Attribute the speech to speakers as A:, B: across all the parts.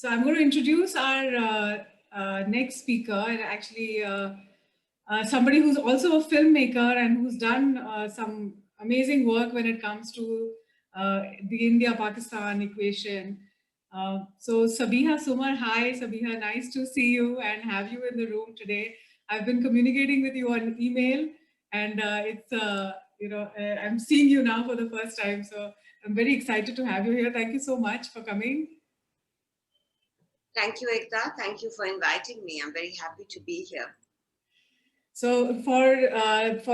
A: So I'm going to introduce our next speaker, and actually somebody who's also a filmmaker and who's done some amazing work when it comes to the India-Pakistan equation. So Sabiha Sumar, hi Sabiha, nice to see you and have you in the room today. I've been communicating with you on email, and I'm seeing you now for the first time. So I'm very excited to have you here. Thank you so much for coming.
B: Thank you, Aekta. Thank you for inviting me. I'm very happy to be here.
A: So for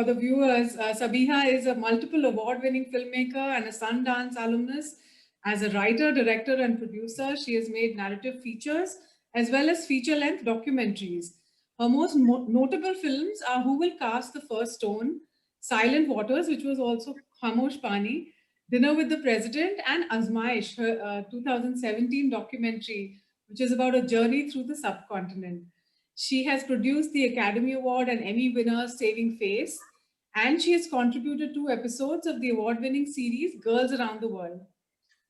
A: the viewers, Sabiha is a multiple award-winning filmmaker and a Sundance alumnus. As a writer, director, and producer, she has made narrative features as well as feature-length documentaries. Her most notable films are Who Will Cast the First Stone, Silent Waters, which was also Khamosh Pani, Dinner with the President, and Azmaish, her 2017 documentary, which is about a journey through the subcontinent. She has produced the Academy Award and Emmy winner Saving Face, and she has contributed to episodes of the award-winning series Girls Around the World.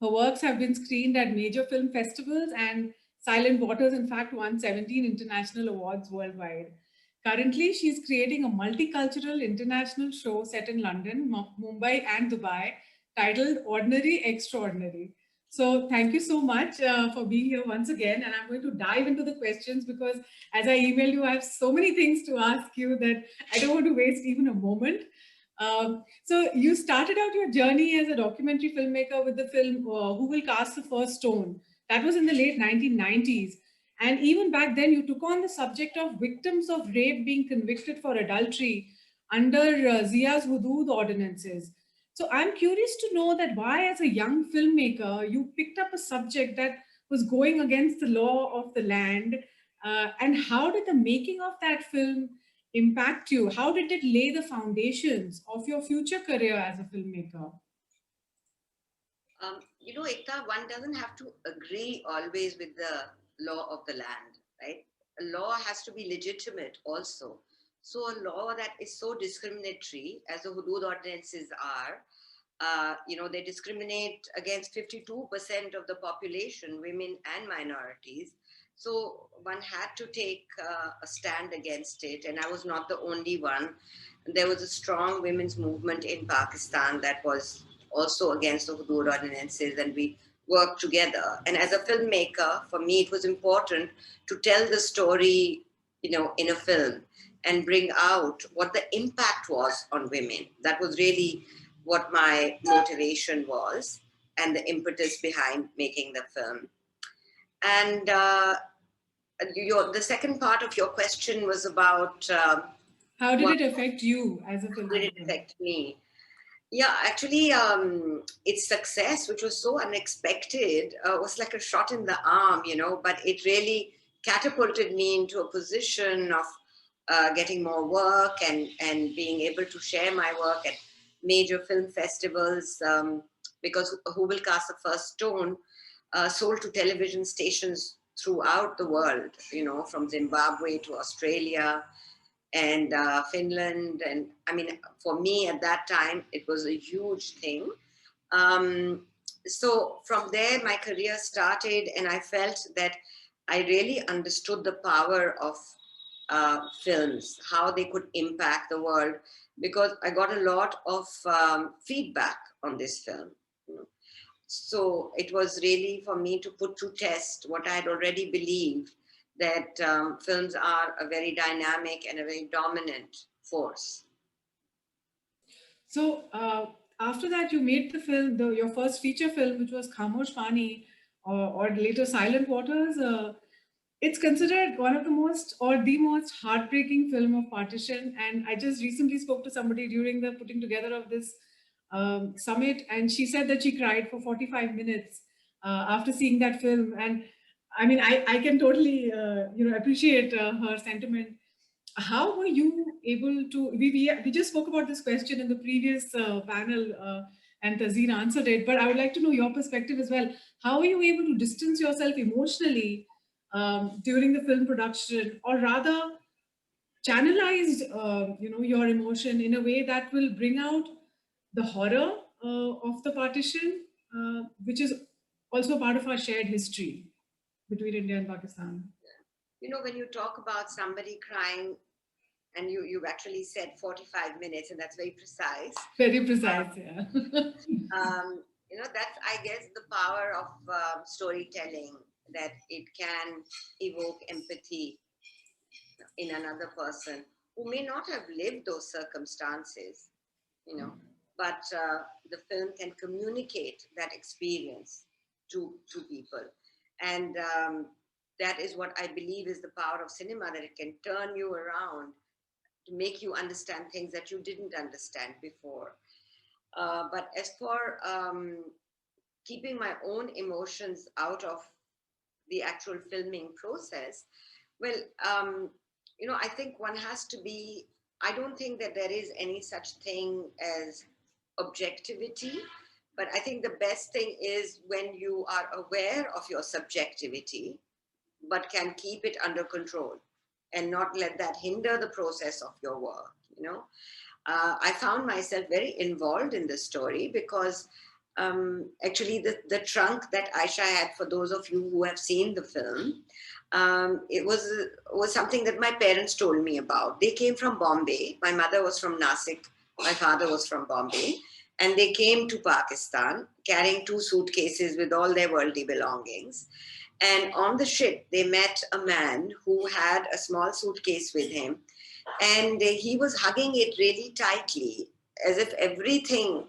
A: Her works have been screened at major film festivals, and Silent Waters, in fact, won 17 international awards worldwide. Currently, she's creating a multicultural international show set in London, Mumbai, and Dubai, titled Ordinary Extraordinary. So thank you so much for being here once again. And I'm going to dive into the questions because as I emailed you, I have so many things to ask you that I don't want to waste even a moment. So you started out your journey as a documentary filmmaker with the film Who Will Cast the First Stone. That was in the late 1990s. And even back then, you took on the subject of victims of rape being convicted for adultery under Zia's Hudud ordinances. So I'm curious to know that why, as a young filmmaker, you picked up a subject that was going against the law of the land, and how did the making of that film impact you? How did it lay the foundations of your future career as a filmmaker?
B: Ekta, one doesn't have to agree always with the law of the land, right? A law has to be legitimate also. So a law that is so discriminatory, as the Hudud ordinances are, they discriminate against 52% of the population, women and minorities. So one had to take a stand against it, and I was not the only one. There was a strong women's movement in Pakistan that was also against the Hudud ordinances, and we worked together. And as a filmmaker, for me, it was important to tell the story, in a film and bring out what the impact was on women. That was really what my motivation was and the impetus behind making the film. And the second part of your question was about
A: how did it affect you as a filmmaker?
B: How did it affect me? Yeah, actually, its success, which was so unexpected, was like a shot in the arm, but it really catapulted me into a position of getting more work and being able to share my work at major film festivals, because Who Will Cast the First Stone sold to television stations throughout the world, from Zimbabwe to Australia and Finland. And I mean, for me at that time, it was a huge thing. So from there, my career started, and I felt that I really understood the power of films, how they could impact the world, because I got a lot of feedback on this film. So it was really for me to put to test what I had already believed, that films are a very dynamic and a very dominant force.
A: So after that, you made the film, your first feature film, which was Khamosh Pani, or later Silent Waters. It's considered one of the most heartbreaking film of Partition. And I just recently spoke to somebody during the putting together of this summit, and she said that she cried for 45 minutes after seeing that film. And I mean, I can totally, appreciate her sentiment. How were you able to, we just spoke about this question in the previous panel, and Tazeen answered it, but I would like to know your perspective as well. How were you able to distance yourself emotionally during the film production, or rather channelize, your emotion in a way that will bring out the horror of the partition, which is also part of our shared history? between India and Pakistan.
B: You know, when you talk about somebody crying, and you've actually said 45 minutes, and that's very precise.
A: Very precise, yeah.
B: You know, that's, I guess, the power of storytelling, that it can evoke empathy in another person who may not have lived those circumstances, you know, but the film can communicate that experience to people. And that is what I believe is the power of cinema, that it can turn you around to make you understand things that you didn't understand before. But as for keeping my own emotions out of the actual filming process, well, you know, I think one has to be, I don't think that there is any such thing as objectivity, but I think the best thing is when you are aware of your subjectivity, but can keep it under control and not let that hinder the process of your work, you know. I found myself very involved in the story because actually the trunk that Aisha had, for those of you who have seen the film, it was something that my parents told me about. They came from Bombay. My mother was from Nasik. My father was from Bombay. And they came to Pakistan carrying 2 suitcases with all their worldly belongings. And on the ship, they met a man who had a small suitcase with him. And he was hugging it really tightly, as if everything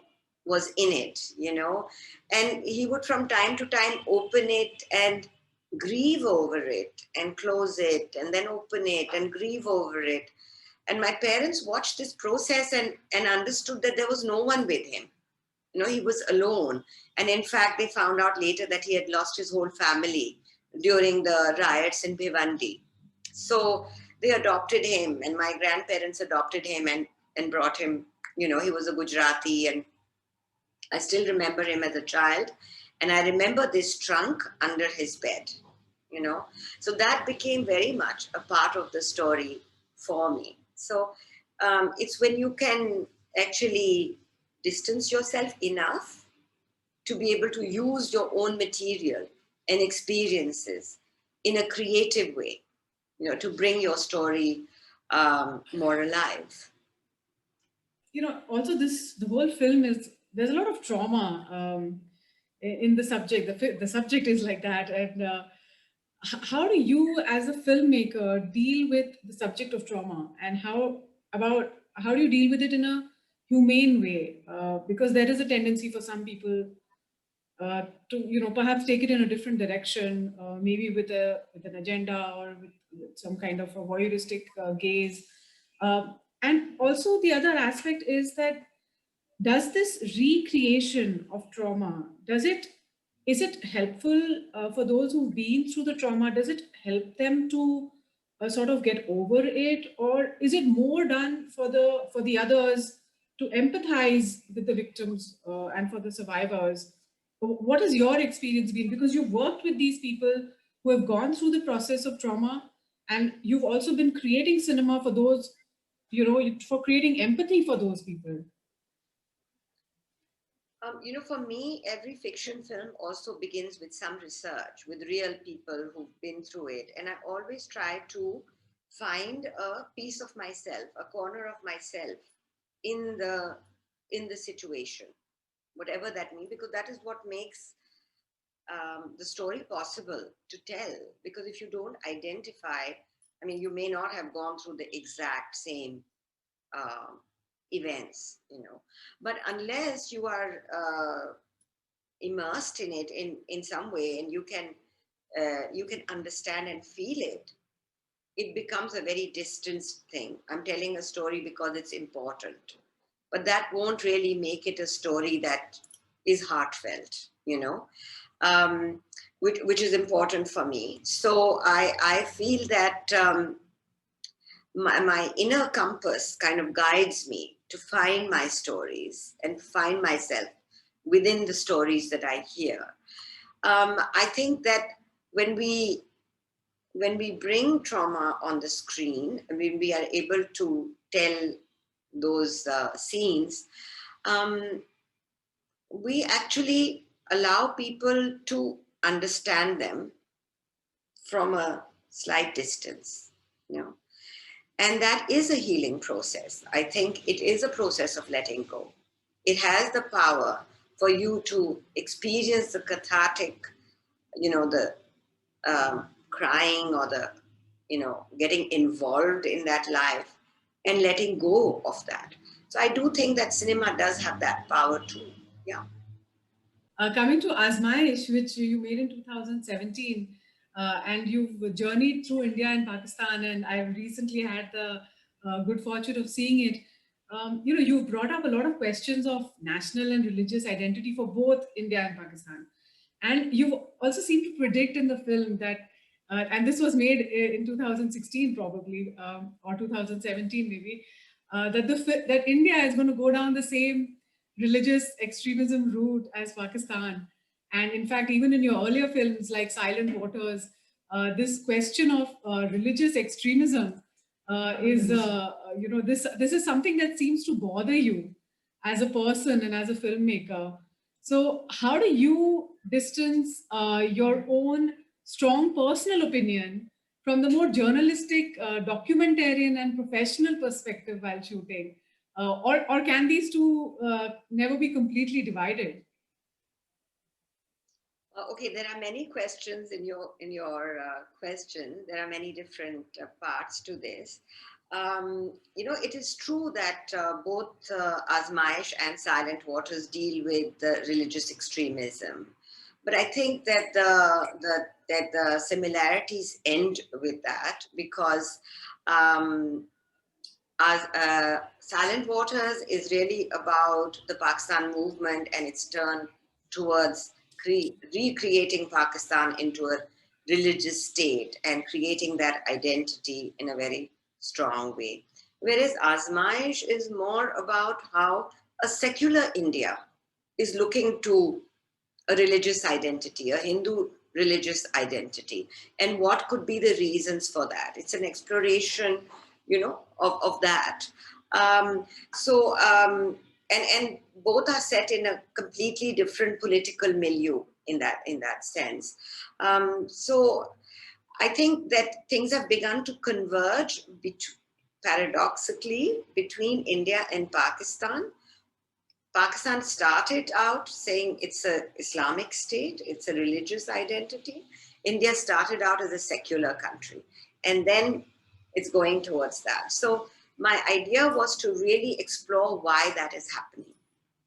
B: was in it, you know. And he would from time to time open it and grieve over it and close it and then open it and grieve over it. And my parents watched this process and understood that there was no one with him. You know, he was alone. And in fact, they found out later that he had lost his whole family during the riots in Bhiwandi. So they adopted him, and my grandparents adopted him and brought him, you know, he was a Gujarati, and I still remember him as a child. And I remember this trunk under his bed, you know. So that became very much a part of the story for me. So it's when you can actually distance yourself enough to be able to use your own material and experiences in a creative way, you know, to bring your story more alive.
A: You know, also the whole film is, there's a lot of trauma in the subject. The subject is like that. And how do you as a filmmaker deal with the subject of trauma, and how do you deal with it in a humane way? Because there is a tendency for some people to, you know, perhaps take it in a different direction, maybe with an agenda, or with some kind of a voyeuristic gaze. And also the other aspect is that, does this recreation of trauma, is it helpful for those who've been through the trauma? Does it help them to sort of get over it, or is it more done for the others to empathize with the victims and for the survivors? What has your experience been? Because you've worked with these people who have gone through the process of trauma, and you've also been creating cinema for those, you know, for creating empathy for those people.
B: You know, for me, every fiction film also begins with some research with real people who've been through it. And I always try to find a piece of myself, a corner of myself in the situation, whatever that means, because that is what makes the story possible to tell. Because if you don't identify, I mean, you may not have gone through the exact same events, you know, but unless you are immersed in it in some way, and you can understand and feel it, it becomes a very distant thing. I'm telling a story because it's important, but that won't really make it a story that is heartfelt, you know, which is important for me. So I feel that my inner compass kind of guides me to find my stories and find myself within the stories that I hear. I think that when we bring trauma on the screen, when we are able to tell those scenes, we actually allow people to understand them from a slight distance, you know. And that is a healing process. I think it is a process of letting go. It has the power for you to experience the cathartic, you know, the crying or the, you know, getting involved in that life and letting go of that. So I do think that cinema does have that power too. Yeah.
A: Coming to Azmaish, which you made in 2017, and you've journeyed through India and Pakistan, and I recently had the good fortune of seeing it. You know, you've brought up a lot of questions of national and religious identity for both India and Pakistan. And you also seem to predict in the film that, and this was made in 2016 probably, or 2017 maybe, that India is going to go down the same religious extremism route as Pakistan. And in fact, even in your earlier films like Silent Waters, this question of religious extremism is, you know, this is something that seems to bother you as a person and as a filmmaker. So how do you distance your own strong personal opinion from the more journalistic, documentarian and professional perspective while shooting? Or can these two never be completely divided?
B: Okay, there are many questions in your question. There are many different parts to this. You know, it is true that both Azmaish and Silent Waters deal with religious extremism, but I think that the similarities end with that because Silent Waters is really about the Pakistan movement and its turn towards recreating Pakistan into a religious state and creating that identity in a very strong way. Whereas Azmaish is more about how a secular India is looking to a religious identity, a Hindu religious identity, and what could be the reasons for that. It's an exploration, you know, of that. And both are set in a completely different political milieu in that sense. So I think that things have begun to converge paradoxically between India and Pakistan. Pakistan started out saying it's an Islamic state, it's a religious identity. India started out as a secular country, and then it's going towards that. So my idea was to really explore why that is happening,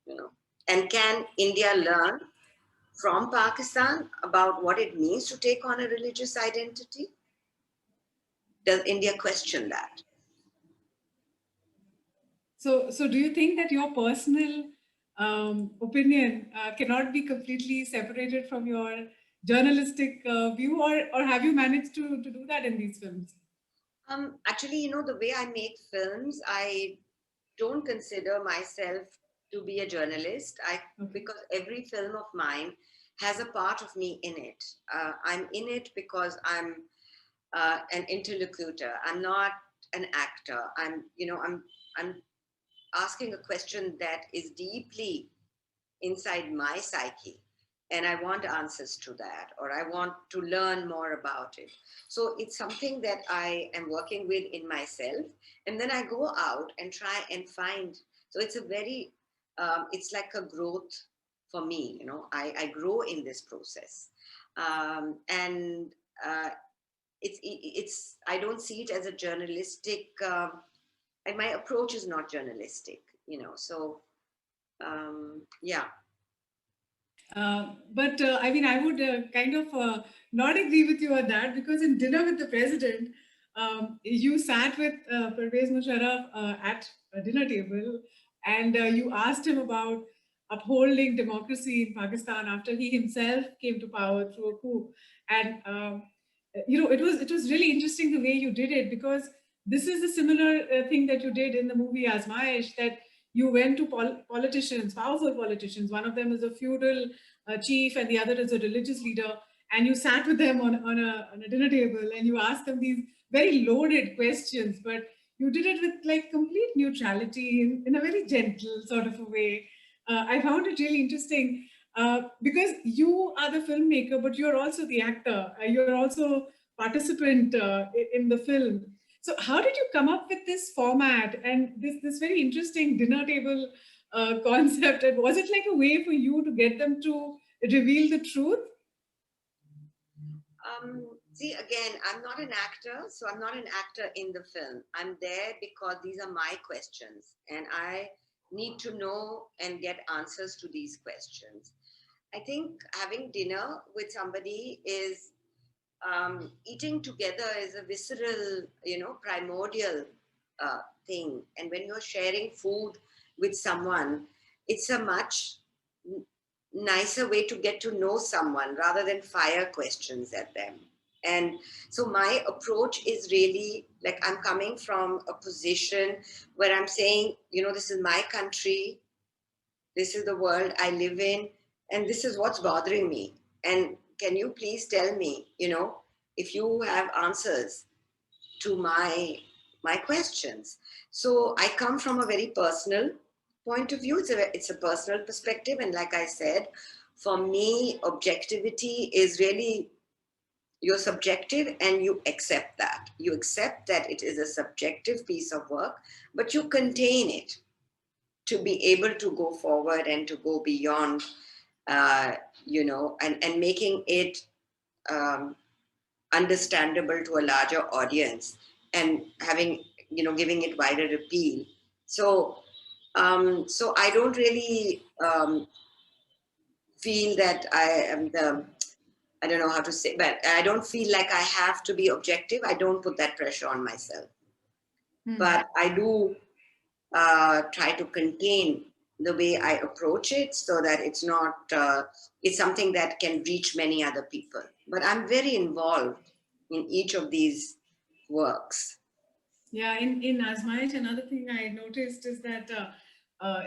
B: you know, and can India learn from Pakistan about what it means to take on a religious identity? Does India question that?
A: So do you think that your personal opinion cannot be completely separated from your journalistic view, or have you managed to do that in these films?
B: Actually, you know, the way I make films, I don't consider myself to be a journalist. Because every film of mine has a part of me in it. I'm in it because I'm an interlocutor. I'm not an actor. I'm asking a question that is deeply inside my psyche, and I want answers to that, or I want to learn more about it. So it's something that I am working with in myself, and then I go out and try and find. So it's a very, it's like a growth for me. You know, I grow in this process, and it's I don't see it as a journalistic. My approach is not journalistic. You know, so yeah.
A: But I mean, I would kind of not agree with you on that, because in Dinner with the President, you sat with Pervez Musharraf at a dinner table, and you asked him about upholding democracy in Pakistan after he himself came to power through a coup. And you know, it was really interesting the way you did it, because this is a similar thing that you did in the movie Azmaish, that you went to politicians, powerful politicians. One of them is a feudal chief, and the other is a religious leader. And you sat with them on a dinner table, and you asked them these very loaded questions, but you did it with like complete neutrality in a very gentle sort of a way. I found it really interesting because you are the filmmaker, but you're also the actor. You're also participant in the film. So how did you come up with this format and this very interesting dinner table concept? And was it like a way for you to get them to reveal the truth?
B: See, again, I'm not an actor, so I'm not an actor in the film. I'm there because these are my questions, and I need to know and get answers to these questions. I think having dinner with somebody is eating together is a visceral, primordial thing. And when you're sharing food with someone, it's a much nicer way to get to know someone rather than fire questions at them. And so my approach is really like I'm coming from a position where I'm saying, this is my country, this is the world I live in, and this is what's bothering me. And can you please tell me, if you have answers to my questions? So I come from a very personal point of view. It's a personal perspective, and like I said, for me, objectivity is really you're subjective, and you accept that. You accept that it is a subjective piece of work, but you contain it to be able to go forward and to go beyond, and making it understandable to a larger audience and having, giving it wider appeal. So, so I don't really feel that I don't know how to say, but I don't feel like I have to be objective. I don't put that pressure on myself. But I do try to contain the way I approach it so that it's not, it's something that can reach many other people. But I'm very involved in each of these works.
A: Yeah, in Azmaish, another thing I noticed is that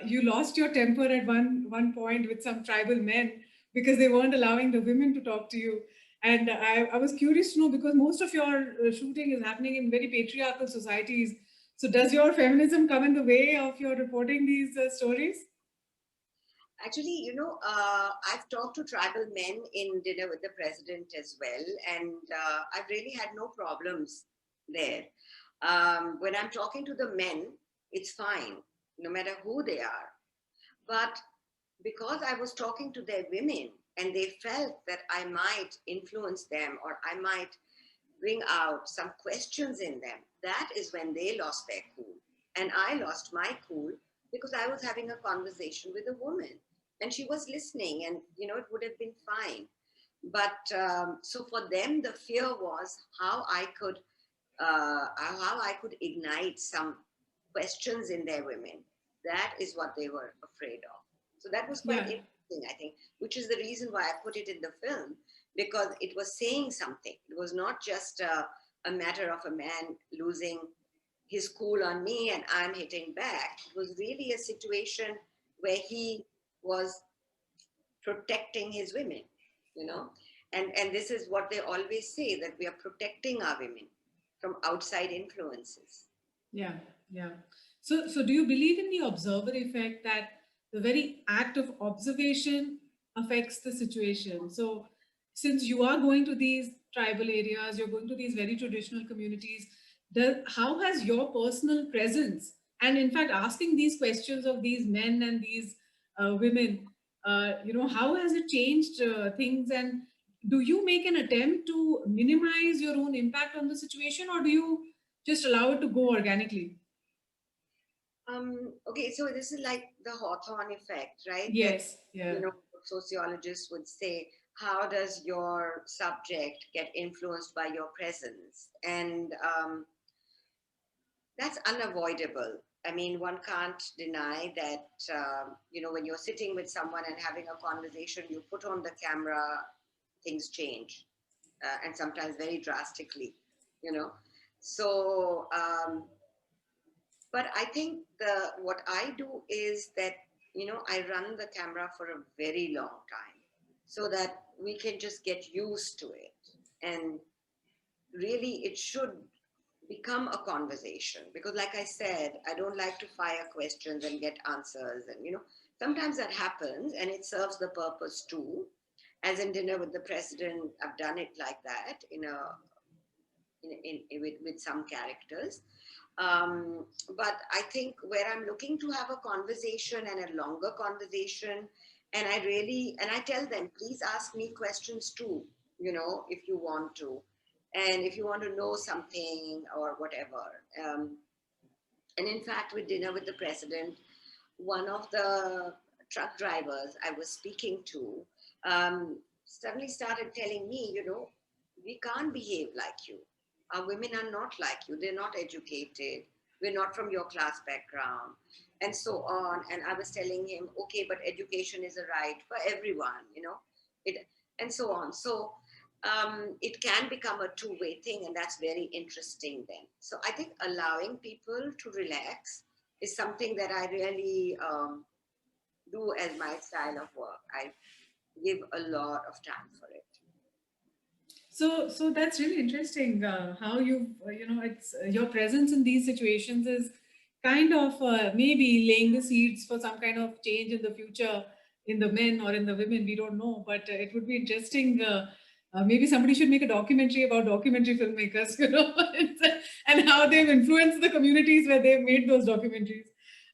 A: you lost your temper at one point with some tribal men because they weren't allowing the women to talk to you. And I was curious to know, because most of your shooting is happening in very patriarchal societies. So does your feminism come in the way of your reporting these stories?
B: Actually, I've talked to tribal men in Dinner with the President as well, and I've really had no problems there. When I'm talking to the men, it's fine, no matter who they are. But because I was talking to their women and they felt that I might influence them or I might bring out some questions in them, that is when they lost their cool. And I lost my cool because I was having a conversation with a woman and she was listening, and it would have been fine. But so for them, the fear was how I could ignite some questions in their women. That is what they were afraid of. So that was quite interesting, I think, which is the reason why I put it in the film, because it was saying something. It was not just a matter of a man losing his cool on me and I'm hitting back. It was really a situation where he was protecting his women, and this is what they always say, that we are protecting our women from outside influences.
A: Yeah, yeah. So do you believe in the observer effect, that the very act of observation affects the situation? So since you are going to these tribal areas, you're going to these very traditional communities, how has your personal presence, and in fact asking these questions of these men and these women, how has it changed things? And do you make an attempt to minimize your own impact on the situation, or do you just allow it to go organically?
B: Okay, so this is like the Hawthorne effect, right?
A: Yes, yeah.
B: Sociologists would say, how does your subject get influenced by your presence? And that's unavoidable. I mean, one can't deny that, when you're sitting with someone and having a conversation, you put on the camera, things change, and sometimes very drastically, So, but I think what I do is that, I run the camera for a very long time so that we can just get used to it. And really, it should become a conversation, because like I said, I don't like to fire questions and get answers. And, sometimes that happens and it serves the purpose too. As in Dinner with the President, I've done it like that in a with some characters. But I think where I'm looking to have a conversation and a longer conversation, and I tell them, please ask me questions too, if you want to, and if you want to know something or whatever. And in fact, with Dinner with the President, one of the truck drivers I was speaking to suddenly started telling me, we can't behave like you. Our women are not like you. They're not educated. We're not from your class background, and so on. And I was telling him, okay, but education is a right for everyone, it, and so on. So it can become a two-way thing, and that's very interesting then. So I think allowing people to relax is something that I really do as my style of work. I give a lot of time for it.
A: So that's really interesting. How it's your presence in these situations is kind of maybe laying the seeds for some kind of change in the future in the men or in the women. We don't know, but it would be interesting. Maybe somebody should make a documentary about documentary filmmakers, and how they've influenced the communities where they've made those documentaries.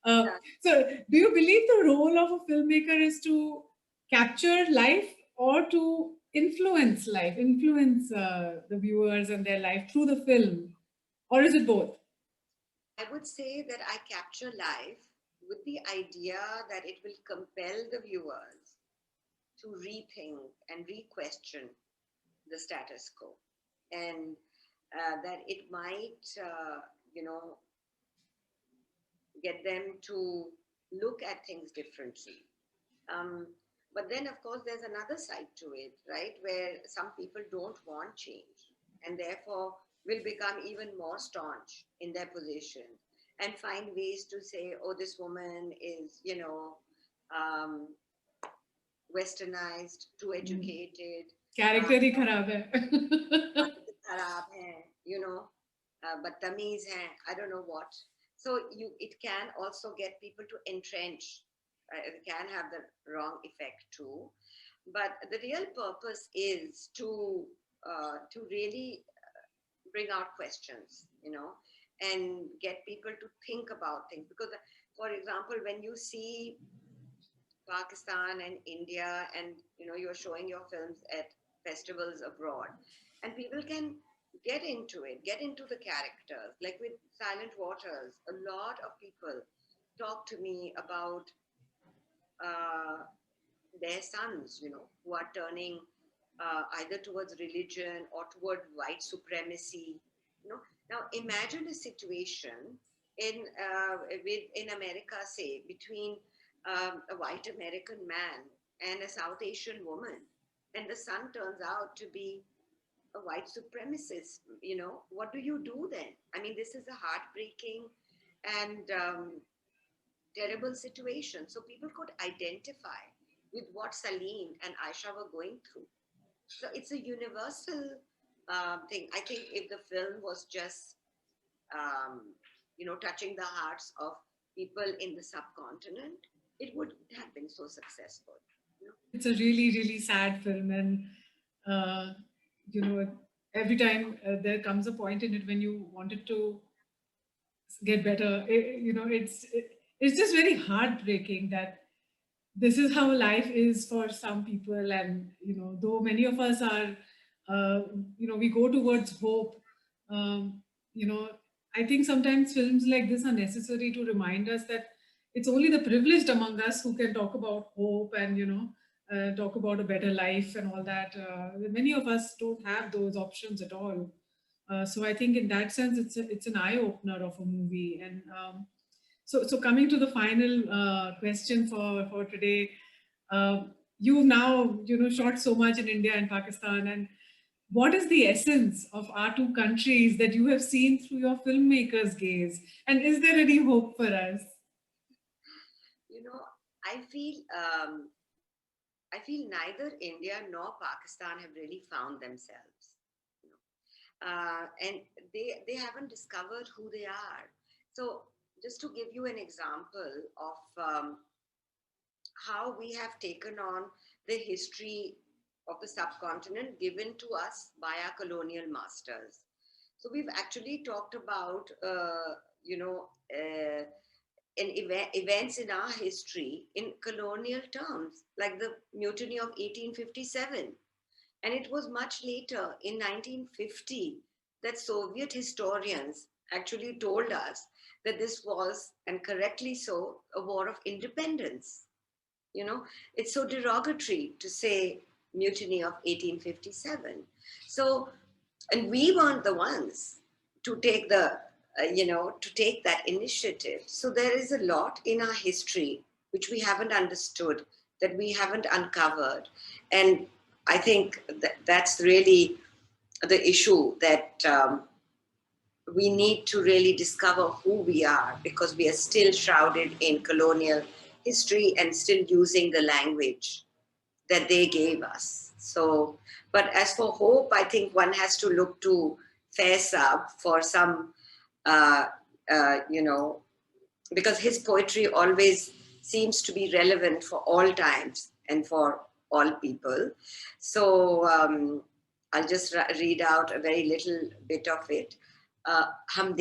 B: Yeah.
A: So, do you believe the role of a filmmaker is to capture life or to influence life, influence the viewers and their life through the film, or is it both?
B: I would say that I capture life with the idea that it will compel the viewers to rethink and re-question the status quo, and that it might, get them to look at things differently. Um, but then, of course, there's another side to it, right? Where some people don't want change and therefore will become even more staunch in their position and find ways to say, oh, this woman is, um, westernized, too educated,
A: Character ही खराब है.
B: खराब है, बदतमीज हैं, I don't know what. So it can also get people to entrench. It can have the wrong effect too. But the real purpose is to really bring out questions, and get people to think about things. Because, for example, when you see Pakistan and India, and you're showing your films at festivals abroad, and people can get into it, get into the characters. Like with Silent Waters, a lot of people talk to me about their sons, who are turning either towards religion or toward white supremacy. Now imagine a situation in America, say, between a white American man and a South Asian woman, and the son turns out to be a white supremacist. What do you do then? I mean, this is a heartbreaking and terrible situation. So people could identify with what Salim and Aisha were going through. So it's a universal thing. I think if the film was just, touching the hearts of people in the subcontinent, it would have been so successful.
A: It's a really, really sad film, and uh, you know, every time there comes a point in it when you want it to get better. It's just very heartbreaking that this is how life is for some people, and though many of us are, we go towards hope. Um, you know, I think sometimes films like this are necessary to remind us that it's only the privileged among us who can talk about hope and talk about a better life and all that. Many of us don't have those options at all. So I think in that sense, it's an eye opener of a movie. And so coming to the final question for today, you've now shot so much in India and Pakistan, and what is the essence of our two countries that you have seen through your filmmaker's gaze, and is there any hope for us?
B: I feel neither India nor Pakistan have really found themselves, and they haven't discovered who they are. So just to give you an example of how we have taken on the history of the subcontinent given to us by our colonial masters. So we've actually talked about, you know, events in our history in colonial terms, like the Mutiny of 1857. And it was much later, in 1950, that Soviet historians actually told us that this was, and correctly so, a war of independence. You know, it's so derogatory to say Mutiny of 1857. So, and we weren't the ones to take to take that initiative. So there is a lot in our history which we haven't understood, that we haven't uncovered. And I think that's really the issue, that we need to really discover who we are, because we are still shrouded in colonial history and still using the language that they gave us. So, but as for hope, I think one has to look to Faisab for some, uh, you know, because his poetry always seems to be relevant for all times and for all people. So I'll just read out a very little bit of it. हम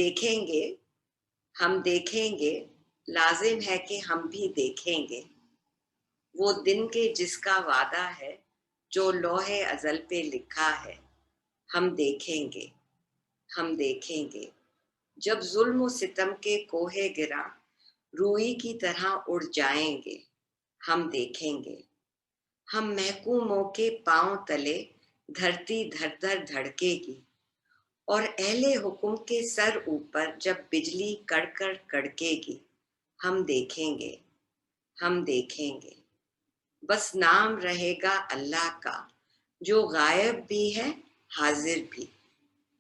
B: देखेंगे, लाजिम है कि हम भी देखेंगे, वो दिन के जिसका वादा है, जो लोहे अज़ल पे लिखा है, हम देखेंगे, जब जुल्म और सितम के कोहे गिरा, रूई की तरह उड़ जाएंगे, हम देखेंगे, हम महकूमों के पांव तले धरती धर धर धड़केगी, और अहले हुक्म के सर ऊपर जब बिजली कड़कड़ कड़केगी, हम देखेंगे, बस नाम रहेगा अल्लाह का, जो गायब भी है हाजिर भी,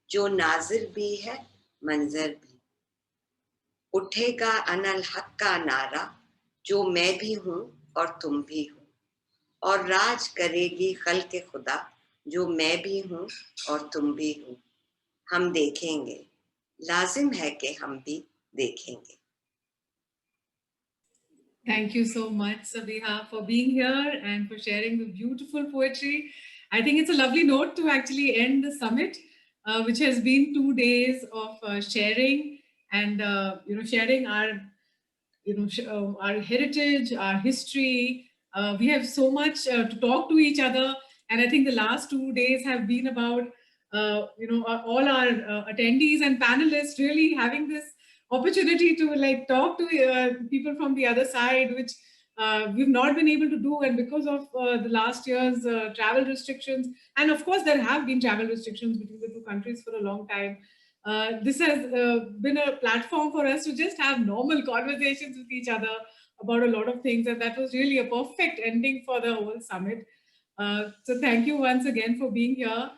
B: जो नाजिर भी है मंजर भी, उठेगा अनल हक का नारा, जो मैं भी हूँ और तुम भी हो, और राज करेगी खल्क़ खुदा, जो मैं भी हूँ और तुम भी हो, हम देखेंगे, लाजिम है कि हम भी देखेंगे.
A: Thank you so much, Sabiha, for being here and for sharing the beautiful poetry. I think it's a lovely note to actually end the summit, which has been 2 days of sharing and sharing our our heritage, our history. We have so much to talk to each other, and I think the last 2 days have been about all our attendees and panelists really having this opportunity to like talk to people from the other side, which we've not been able to do, and because of the last year's travel restrictions, and of course there have been travel restrictions between the two countries for a long time. This has been a platform for us to just have normal conversations with each other about a lot of things, and that was really a perfect ending for the whole summit. So thank you once again for being here.